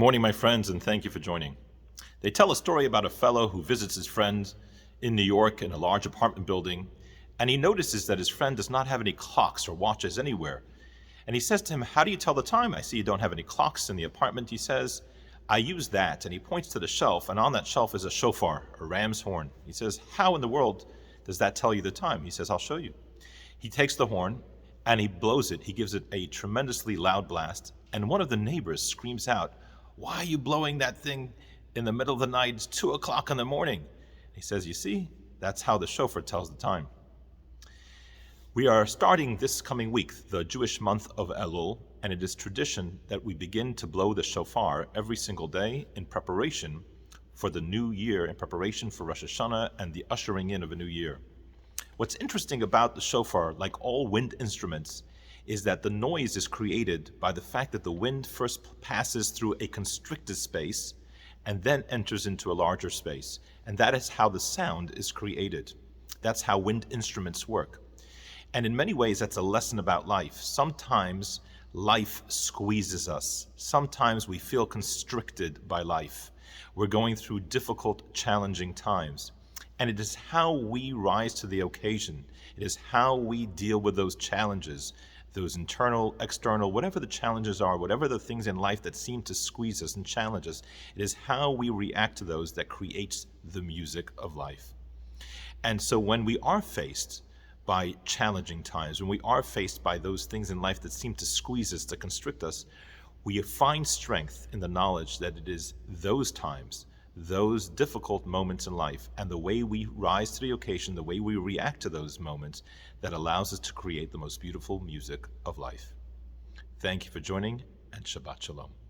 Morning, my friends, and thank you for joining. They tell a story about a fellow who visits his friend in New York in a large apartment building, and he notices that his friend does not have any clocks or watches anywhere. And he says to him, "How do you tell the time? I see you don't have any clocks in the apartment." He says, "I use that." And he points to the shelf, and on that shelf is a shofar, a ram's horn. He says, "How in the world does that tell you the time?" He says, "I'll show you." He takes the horn and he blows it. He gives it a tremendously loud blast, and one of the neighbors screams out, "Why are you blowing that thing in the middle of the night? It's 2 o'clock in the morning." He says, "You see, that's how the shofar tells the time." We are starting this coming week the Jewish month of Elul, and it is tradition that we begin to blow the shofar every single day in preparation for the new year, in preparation for Rosh Hashanah and the ushering in of a new year. What's interesting about the shofar, like all wind instruments, is that the noise is created by the fact that the wind first passes through a constricted space and then enters into a larger space. And that is how the sound is created. That's how wind instruments work. And in many ways, that's a lesson about life. Sometimes life squeezes us. Sometimes we feel constricted by life. We're going through difficult, challenging times. And it is how we rise to the occasion. It is how we deal with those challenges, those internal, external, whatever the challenges are, whatever the things in life that seem to squeeze us and challenge us. It is how we react to those that creates the music of life. And so when we are faced by challenging times, when we are faced by those things in life that seem to squeeze us, to constrict us, we find strength in the knowledge that it is those times, those difficult moments in life, and the way we rise to the occasion, the way we react to those moments, that allows us to create the most beautiful music of life. Thank you for joining, and Shabbat Shalom.